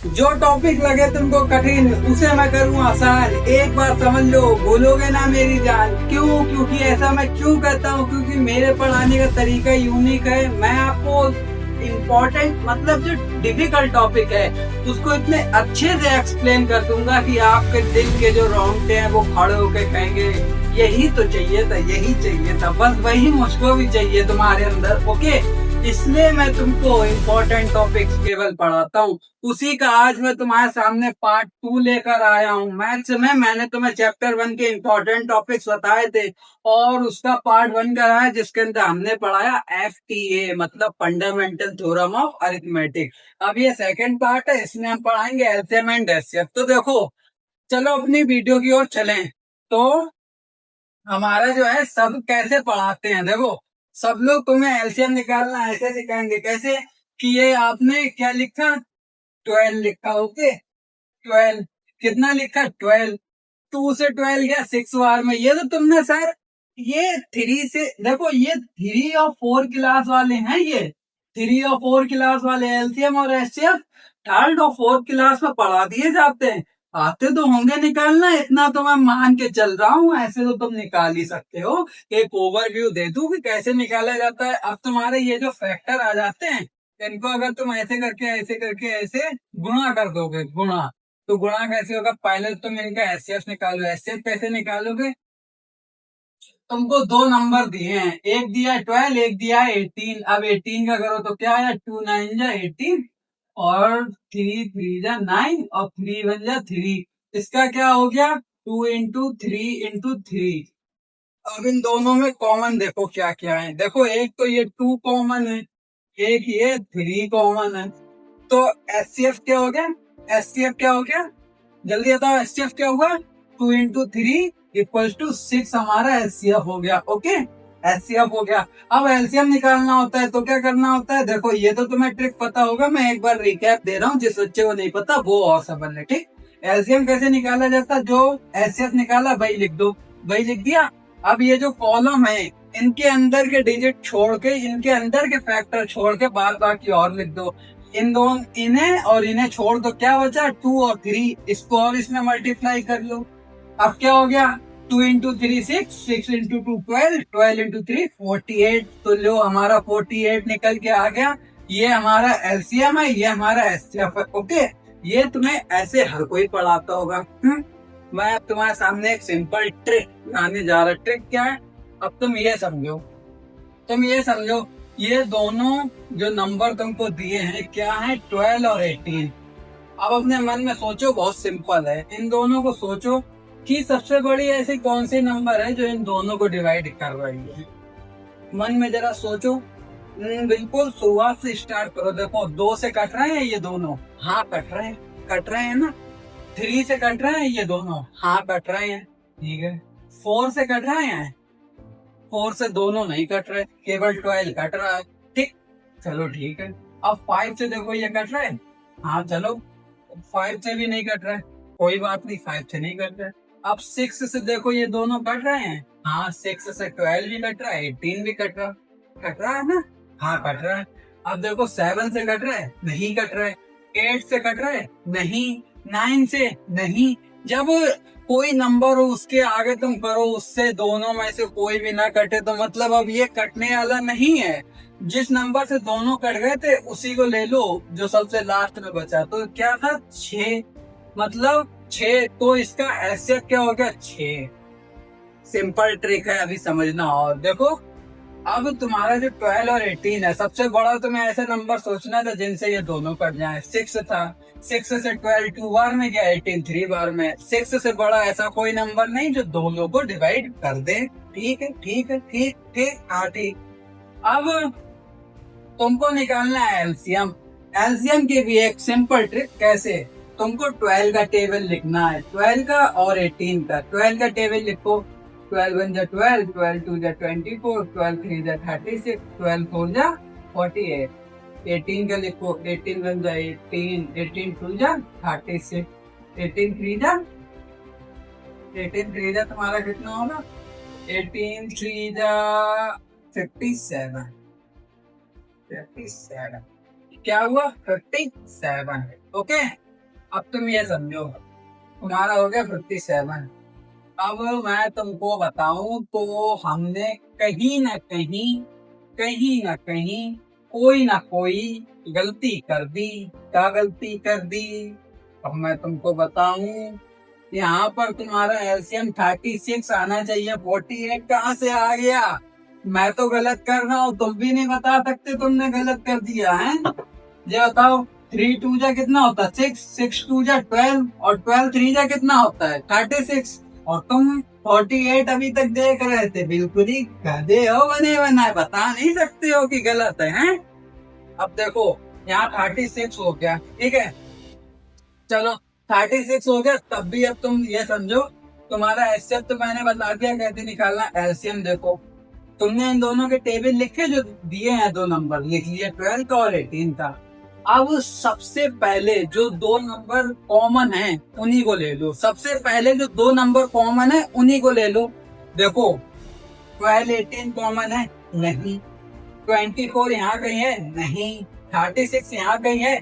जो टॉपिक लगे तुमको कठिन उसे मैं करूँ आसान। एक बार समझ लो, भूलोगे ना मेरी जान। क्यों? क्योंकि ऐसा मैं क्यों कहता हूँ, क्योंकि मेरे पढ़ाने का तरीका यूनिक है। मैं आपको इम्पोर्टेंट मतलब जो डिफिकल्ट टॉपिक है उसको इतने अच्छे से एक्सप्लेन कर दूंगा कि आपके दिल के जो रोंगटे हैं वो खड़े होके कहेंगे यही तो चाहिए था, यही चाहिए था, बस वही मुझको भी चाहिए तुम्हारे अंदर। ओके, इसलिए मैं तुमको इम्पोर्टेंट टॉपिक्स केवल पढ़ाता हूँ। उसी का आज मैं तुम्हारे सामने पार्ट 2 लेकर आया हूँ। मैथ्स में मैंने तुम्हें चैप्टर 1 के इम्पोर्टेंट टॉपिक्स बताए थे और उसका पार्ट 1 का है जिसके अंदर हमने पढ़ाया FTA मतलब फंडामेंटल थ्योरम ऑफ अरिथमेटिक। अब ये सेकंड पार्ट है, इसमें हम पढ़ाएंगे एलसीएम एंड एचसीएफ। तो देखो, चलो अपनी वीडियो की ओर चलें। तो हमारा जो है सब कैसे पढ़ाते हैं, देखो सब लोग तुम्हें एलसीएम निकालना ऐसे सिखाएंगे। कैसे? कि ये आपने क्या लिखा, 12 लिखा। ओके, 12 कितना लिखा, 12। 2 से 12 गया 6 बार में। ये तो तुमने सर ये 3 से देखो, ये 3 और 4 क्लास वाले हैं। ये 3 और 4 क्लास वाले एलसीएम और एचसीएफ थर्ड और फोर्थ क्लास में पढ़ा दिए जाते हैं। आते तो होंगे निकालना, इतना तो मैं मान के चल रहा हूँ। ऐसे तो तुम निकाल ही सकते हो। एक ओवरव्यू दे दूं कि कैसे निकाला जाता है। अब तुम्हारे ये जो फैक्टर आ जाते हैं इनको अगर तुम ऐसे करके ऐसे गुणा कर दोगे, गुणा तो गुणा कैसे होगा? पहले तो तुम इनका एचसीएफ निकालो। एचसीएफ कैसे निकालोगे? तुमको दो नंबर दिए हैं, एक दिया है 12, एक दिया है 18। अब 18 का करो तो क्या है, 2 9 जा 18 और 3 3 जा 9 और 3 1 जा 3। इसका क्या हो गया, 2 इंटू 3 इंटू 3। अब इन दोनों में कॉमन देखो क्या क्या है। देखो एक तो ये 2 कॉमन है, एक ये 3 कॉमन है। तो एचसीएफ क्या हो गया, एचसीएफ क्या हो गया, जल्दी बताओ एचसीएफ क्या हुआ? 2 इंटू 3 इक्वल टू 6 हमारा एचसीएफ हो गया। ओके, एचसीएफ हो गया। अब एलसीएम निकालना होता है तो क्या करना होता है? देखो ये तो तुम्हें ट्रिक पता होगा, मैं एक बार रिकैप दे रहा हूँ, जिस बच्चे को नहीं पता वो और समझ ले। ठीक, एलसीएम कैसे निकाला जाता है? जो एचसीएफ निकाला वही लिख दो, वही लिख दिया। अब ये जो कॉलम है इनके अंदर के डिजिट छोड़ के, इनके अंदर के फैक्टर छोड़ के बाद बाकी और लिख दो। इन दोनों, इन्हें और इन्हें छोड़ दो, क्या बचा? 2 और 3। इसको और इसमें मल्टीप्लाई कर लो। अब क्या हो गया, 2 इंटू 3 6, 6 इंटू 2 12, 12 इंटू 3 48। तो लो हमारा 48 निकल के आ गया। ये हमारा एलसीएम है, ये हमारा एचसीएफ है। ओके, ये तुम्हें ऐसे हर कोई पढ़ाता होगा। मैं अब तुम्हारे सामने एक सिंपल ट्रिक आने जा रहा। ट्रिक क्या है? अब तुम ये समझो, तुम ये समझो, ये दोनों जो नंबर तुमको दिए हैं क्या है, 12 और 18। अब अपने मन में सोचो, बहुत सिंपल है। इन दोनों को सोचो कि सबसे बड़ी ऐसी कौन सी नंबर है जो इन दोनों को डिवाइड कर रही है। मन में जरा सोचो। बिल्कुल शुरुआत से स्टार्ट करो। देखो 2 से कट रहे हैं ये दोनों, हाँ कट रहे हैं, कट रहे हैं ना। 3 से कट रहे हैं ये दोनों, हाँ कट रहे हैं, ठीक है। 4 से कट रहे हैं, 4 से दोनों नहीं कट रहे, केवल 12 कट रहा है। ठीक, चलो ठीक है। अब 5 से देखो ये कट रहा है, हाँ चलो 5 से भी नहीं कट रहा है, कोई बात नहीं, 5 से नहीं कट रहा है। अब 6 से देखो ये दोनों कट रहे हैं, हाँ 6 से 12 भी कट रहा है, 18 भी कट रहा है ना, हाँ कट रहा है। अब देखो 7 से कट रहा है, नहीं कट रहा है। 8 से कट रहा है, नहीं। 9 से नहीं। जब कोई नंबर हो उसके आगे तुम करो उससे दोनों में से कोई भी ना कटे तो मतलब अब ये कटने वाला नहीं है। जिस नंबर से दोनों कट गए थे उसी को ले लो जो सबसे लास्ट में बचा। तो क्या था, 6, मतलब 6। तो इसका एचसीएफ क्या हो गया, 6। सिंपल ट्रिक है, अभी समझना। और देखो अब तुम्हारा जो 12 और 18 है, सबसे बड़ा तुम्हें ऐसे नंबर सोचना था जिनसे ये दोनों कट जाए। 6 था, 6 से 12 2 बार में गया, 18 3 बार में। 6 से बड़ा ऐसा कोई नंबर नहीं जो दोनों को डिवाइड कर दे। ठीक है, ठीक है, ठीक ठीक, हाँ ठीक। अब तुमको निकालना है एलसीएम। एलसीएम की भी एक सिंपल ट्रिक। कैसे? तुमको 12 का टेबल लिखना है, 12 का और 18 का। 12 का टेबल लिखो, 12 1 जा 12, 12 2 जा 24, 12 3 जा 36, 12 4 जा 48। 18 का लिखो, 18 1 जा 18, 18 2 जा 36, 18 3 जा, 18 3 जा तुम्हारा कितना होगा, 18 3 जा 57। 57 क्या हुआ, 57। ओके, अब तुम ये समझो, तुम्हारा हो गया 57। अब मैं तुमको बताऊं तो हमने कहीं ना कहीं, कहीं ना कहीं, कोई ना कोई गलती कर दी। क्या गलती कर दी? अब मैं तुमको बताऊं, यहाँ पर तुम्हारा एलसीएम 36 आना चाहिए, 48 कहाँ से आ गया? मैं तो गलत कर रहा हूँ, तुम भी नहीं बता सकते तुमने गलत कर दिया है। ये बताओ, 3 2 जा कितना होता है? 6, 6 2 जा 12, और 12 3 जा कितना होता है? 36। और तुम 48 अभी तक देख रहे थे, बिल्कुल ही गधे हो बने बनाए, बता नहीं सकते हो कि गलत है, हैं? अब देखो, यहाँ 36 हो गया, ठीक है, चलो 36 हो गया, तब भी अब तुम ये समझो, तुम्हारा एचसीएफ तो मैंने बता दिया कैसे निकालना। एलसीएम देखो, तुमने इन दोनों के टेबल लिखे जो दिए हैं, दो नंबर लिख लिए, 12 का और 18 का। अब सबसे पहले जो दो नंबर कॉमन है उन्हीं को ले लो। सबसे पहले जो दो नंबर कॉमन है उन्हीं को ले लो। देखो, 12 18 कॉमन है? नहीं। 24 यहाँ कहीं है? नहीं। 36 यहाँ कहीं है?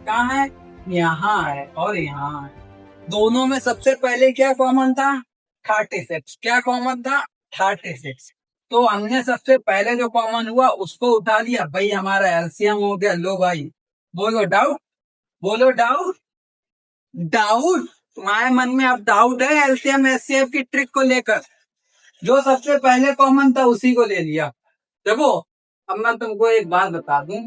कहाँ है? यहाँ है और यहाँ है। दोनों में सबसे पहले क्या कॉमन था? 36। क्या कॉमन था? 36। तो हमने सबसे पहले जो कॉमन हुआ उसको उठा लिया, भाई हमारा एलसीएम हो गया। लो भाई, बोलो डाउट, बोलो डाउट। डाउट तुम्हारे मन में अब डाउट है एलसीएम एचसीएफ की ट्रिक को लेकर? जो सबसे पहले कॉमन था उसी को ले लिया। देखो, अब मैं तुमको एक बात बता दूं,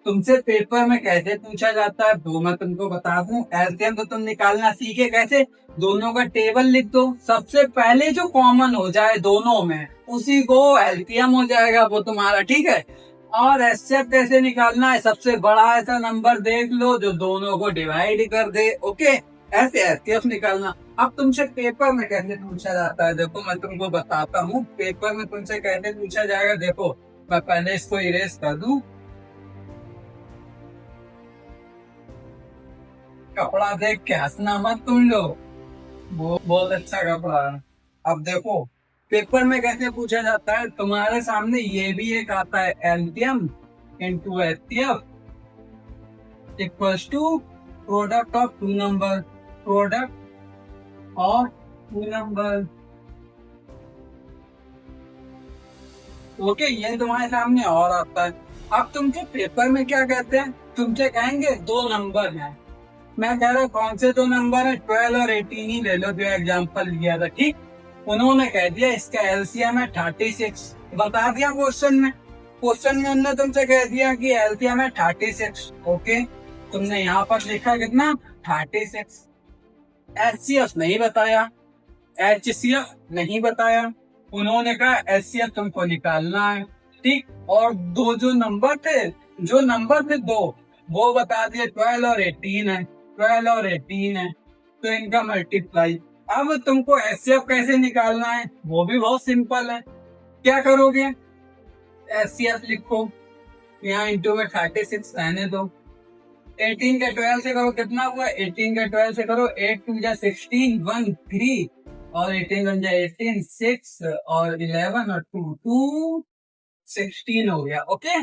तुमसे पेपर में कैसे पूछा जाता है वो मैं तुमको बता दूं। एलसीएम तो तुम निकालना सीखे कैसे, दोनों का टेबल लिख दो, सबसे पहले जो कॉमन हो जाए दोनों में उसी को एलसीएम हो जाएगा वो तुम्हारा, ठीक है। और एचसीएफ कैसे निकालना है, सबसे बड़ा ऐसा नंबर देख लो जो दोनों को डिवाइड कर दे, ओके, ऐसे एचसीएफ निकालना। अब तुमसे पेपर में कैसे पूछा जाता है, देखो मैं तुमको बताता हूँ पेपर में तुमसे कैसे पूछा जाएगा। देखो, मैं पहले इसको इरेज कर दूं, कपड़ा देख के हंसना मत तुम लोग, वो बहुत अच्छा कपड़ा है। अब देखो, पेपर में कैसे पूछा जाता है, तुम्हारे सामने ये भी एक आता है, LCM into HCF equals to product of two number, product of two number, okay, ये तुम्हारे सामने और आता है। अब तुमसे पेपर में क्या कहते हैं, तुमसे कहेंगे दो नंबर हैं, मैं कह रहा कौन से दो नंबर है, 12 और 18 ही ले लो जो एग्जाम्पल लिया था, ठीक। उन्होंने कह दिया इसका एलसीएम है 36, बता दिया क्वेश्चन में। क्वेश्चन में उन्होंने तुमसे कह दिया कि एलसीएम है 36, ओके, तुमने यहाँ पर लिखा कितना, 36। एचसीएफ नहीं बताया, एचसीएफ नहीं बताया, उन्होंने कहा एचसीएफ तुमको निकालना है, ठीक। और दो जो नंबर थे, जो नंबर थे दो, वो बता दिए 12 और 18 है, 12 और 18 है, तो इनका मल्टीप्लाई। अब तुमको एचसीएफ कैसे निकालना है वो भी बहुत सिंपल है। क्या करोगे, एचसीएफ लिखो, यहाँ इंटू में 36 रहने दो, 18 का 12 से करो कितना हुआ, 18 का 12 से करो, 8 2 जा 16, 1 3, और 18 1 जा 18, 6, और 11 और 2 2, 16 हो गया, ओके।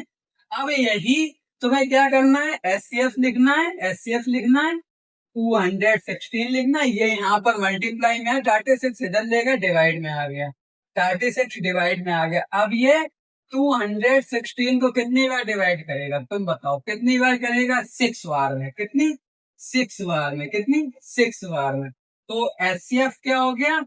अब यही तुम्हें क्या करना है, एचसीएफ लिखना है, एचसीएफ लिखना है, 216 लिखना है, ये यहाँ पर मल्टीप्लाई में है, 36 इधर लेगा, डिवाइड में आ गया, 36 डिवाइड में आ गया। अब ये 216 को कितनी बार डिवाइड करेगा, तुम बताओ कितनी बार करेगा, 6 बार में। कितनी, 6 बार में, कितनी, 6 बार में। तो एचसीएफ क्या हो गया,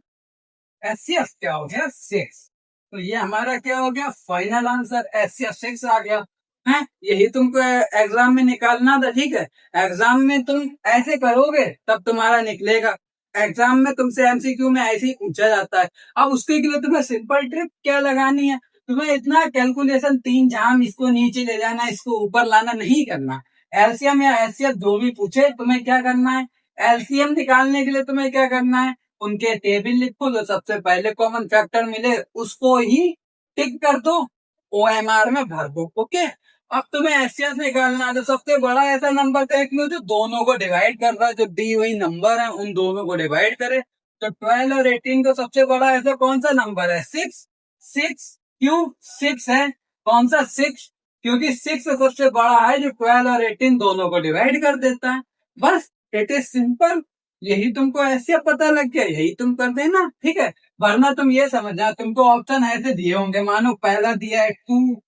एचसीएफ क्या हो गया, 6। तो ये हमारा क्या हो गया, फाइनल आंसर एचसीएफ 6 आ गया है। यही तुमको एग्जाम में निकालना था, ठीक है। एग्जाम में तुम ऐसे करोगे तब तुम्हारा निकलेगा, एग्जाम में तुमसे एमसीक्यू में ऐसे ही पूछा जाता है। अब उसके लिए तुम्हें सिंपल ट्रिक क्या लगानी है, तुम्हें इतना कैलकुलेशन, तीन जाम, इसको नीचे ले जाना, इसको ऊपर लाना नहीं करना। एलसीएम या एचसीएफ जो भी पूछे तुम्हें क्या करना है, एलसीएम निकालने के लिए तुम्हें क्या करना है, उनके टेबल लिखो, जो सबसे पहले कॉमन फैक्टर मिले उसको ही टिक कर दो, ओएमआर में भर दो, ओके। अब तुम्हें एचसीएफ निकालना है, तो सबसे बड़ा ऐसा नंबर देख लो जो दोनों को डिवाइड कर रहा है, जो दी हुई नंबर है उन दोनों को डिवाइड करे। तो 12 और 18 का सबसे बड़ा ऐसा कौन सा नंबर है, 6। 6 क्यों 6 है, कौन सा 6, क्योंकि 6 सबसे बड़ा है जो 12 और 18 दोनों को डिवाइड कर देता है, बस। It is simple. यही तुमको ऐसे पता लग गया, यही तुम कर देना, ठीक है। वरना तुम ये समझना, तुमको ऑप्शन ऐसे दिए होंगे, मानो पहला दिया है 2,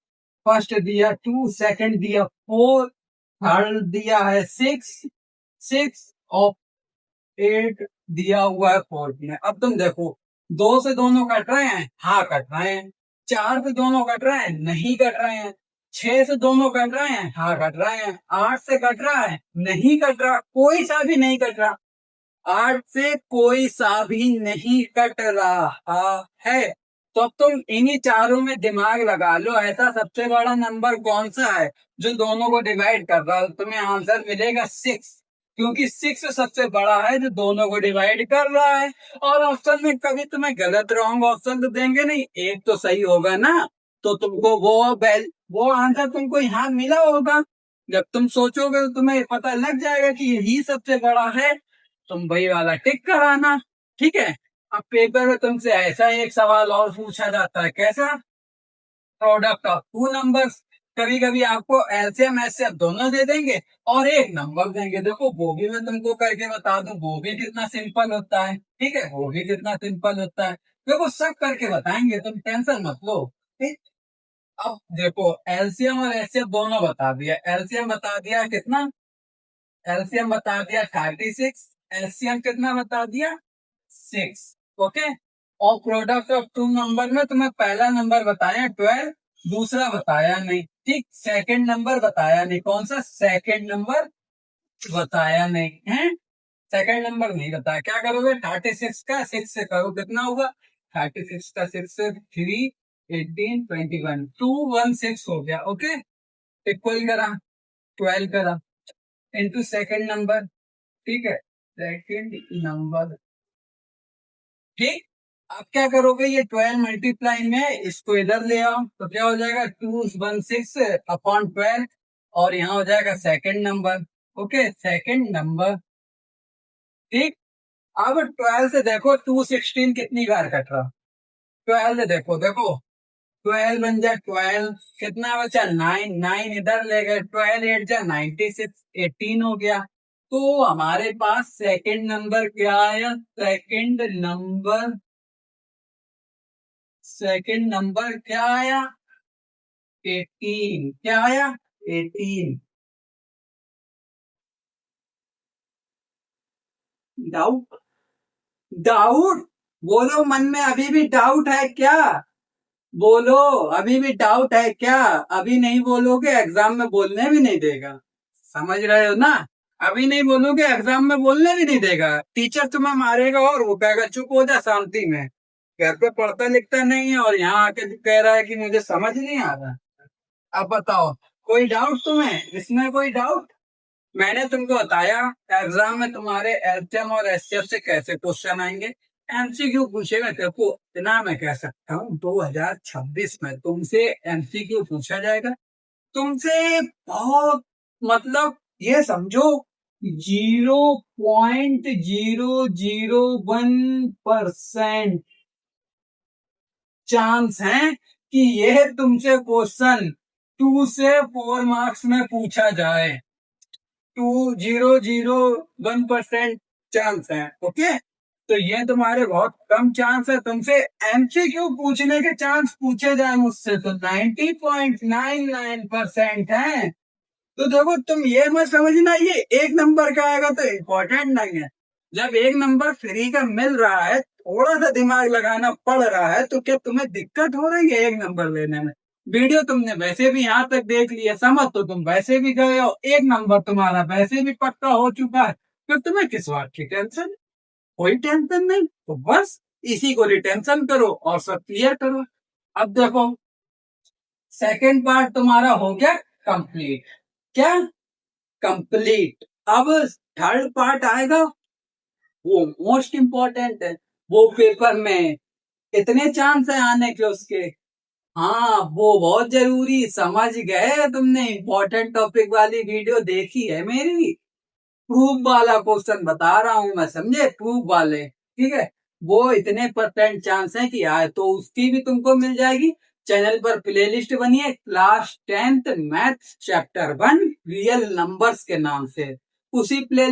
फर्स्ट दिया 2, सेकंड दिया 4, थर्ड दिया है 6, 6 और 8 दिया हुआ है 4 में। अब तुम देखो, 2 से दोनों कट रहे हैं, हाँ कट रहे हैं। 4 से दोनों कट रहे हैं, नहीं कट रहे हैं। 6 से दोनों कट रहे हैं, हाँ कट रहे हैं। 8 से कट रहा है, नहीं कट रहा, कोई सा भी नहीं कट रहा। 8 से कोई सा भी नहीं कट रहा है। तो अब तुम इन्हीं चारों में दिमाग लगा लो, ऐसा सबसे बड़ा नंबर कौन सा है जो दोनों को डिवाइड कर रहा है। तुम्हें आंसर मिलेगा 6, क्योंकि 6 सबसे बड़ा है जो दोनों को डिवाइड कर रहा है। और ऑप्शन में कभी तुम्हें गलत रॉन्ग ऑप्शन तो देंगे नहीं, एक तो सही होगा ना। तो तुमको वो आंसर तुमको यहाँ मिला होगा। जब तुम सोचोगे तो तुम्हें पता लग जाएगा कि यही सबसे बड़ा है, तुम वही वाला टिक कराना, ठीक है। अब पेपर में तुमसे ऐसा एक सवाल और पूछा जाता है, कैसा? Product of two numbers. कभी कभी आपको एलसीएम एचसीएफ दोनों दे देंगे और एक नंबर देंगे। देखो वो भी मैं तुमको करके बता दूं, वो भी कितना सिंपल होता है, ठीक है, वो भी कितना सिंपल होता है। देखो सब करके बताएंगे, तुम टेंशन मत लो, ठीक। अब देखो एलसीएम और एचसीएफ दोनों बता दिया। एलसीएम बता दिया कितना, एलसीएम बता दिया 36, एलसीएम कितना बता दिया 6, ओके। और प्रोडक्ट ऑफ टू नंबर में तुम्हें पहला नंबर बताया 12, दूसरा बताया नहीं, ठीक। सेकंड नंबर बताया नहीं, कौन सा सेकंड नंबर बताया नहीं है, सेकंड नंबर नहीं बताया। क्या करोगे, 36 का 6 से करो, कितना होगा 36 का 6 से 3, 18, 21, 216 हो गया, ओके। इक्वल करा, 12 करा इंटू सेकंड नंबर, ठीक है, सेकंड नंबर, ठीक। आप क्या करोगे, ये 12 मल्टीप्लाई में इसको इधर ले आओ तो क्या हो जाएगा 216 अपॉन 12, और यहाँ हो जाएगा second number, okay, second number, ठीक। अब 12 से देखो 216 कितनी बार कट रहा, 12 से देखो, देखो 12 बन जाए 12, कितना बचा 9, 9 इधर ले गए, 12 8 जा 96, 18 हो गया। तो हमारे पास सेकंड नंबर क्या आया, सेकंड नंबर क्या आया 18, क्या आया 18। डाउट, डाउट बोलो, मन में अभी भी डाउट है क्या? बोलो, अभी भी डाउट है क्या? अभी नहीं बोलोगे एग्जाम में बोलने भी नहीं देगा, समझ रहे हो ना। अभी नहीं बोलोगे एग्जाम में बोलने भी नहीं देगा, टीचर तुम्हें मारेगा और वो कहेगा चुप हो जा शांति में, घर पे पढ़ता लिखता नहीं है और यहाँ आके कह रहा है कि मुझे समझ नहीं आ रहा। अब बताओ, कोई डाउट तुम्हें इसमें, कोई डाउट? मैंने तुमको बताया एग्जाम में तुम्हारे एलसीएम और एचसीएफ से कैसे क्वेश्चन आएंगे। एमसीक्यू पूछेगा, देखो इतना मैं कह सकता हूँ 2026 में तुमसे एमसीक्यू पूछा जाएगा, तुमसे बहुत, मतलब ये समझो 0.001% चांस है कि यह तुमसे क्वेश्चन 2 से 4 मार्क्स में पूछा जाए। 0.001% चांस है, ओके। तो ये तुम्हारे बहुत कम चांस है, तुमसे एमसीक्यू पूछने के चांस पूछे जाए मुझसे तो 90.99% है। तो देखो तुम ये मत समझना ये एक नंबर का आएगा तो इम्पोर्टेंट नहीं है। जब एक नंबर फ्री का मिल रहा है, थोड़ा सा दिमाग लगाना पड़ रहा है, तो क्या तुम्हें दिक्कत हो रही है एक नंबर लेने में? वीडियो तुमने वैसे भी यहाँ तक देख लिया, समझ तो तुम वैसे भी गए हो, एक नंबर तुम्हारा वैसे भी पक्का हो चुका है, फिर तुम्हें किस बात की टेंशन? कोई टेंशन नहीं, तो बस इसी को रिटेंशन करो और सब क्लियर करो। अब देखो सेकंड पार्ट तुम्हारा हो गया कंप्लीट, क्या कंप्लीट। अब थर्ड पार्ट आएगा, वो मोस्ट इम्पोर्टेंट है, वो पेपर में इतने चांस है आने के उसके, हाँ वो बहुत जरूरी, समझ गए तुमने, इम्पोर्टेंट टॉपिक वाली वीडियो देखी है मेरी, प्रूफ वाला क्वेश्चन बता रहा हूं मैं, समझे, प्रूफ वाले, ठीक है। वो इतने परसेंट चांस है कि आए, तो उसकी भी तुमको मिल जाएगी। चैनल पर प्लेलिस्ट बनी है class 10th math chapter 1 real numbers के नाम से, उसी प्ले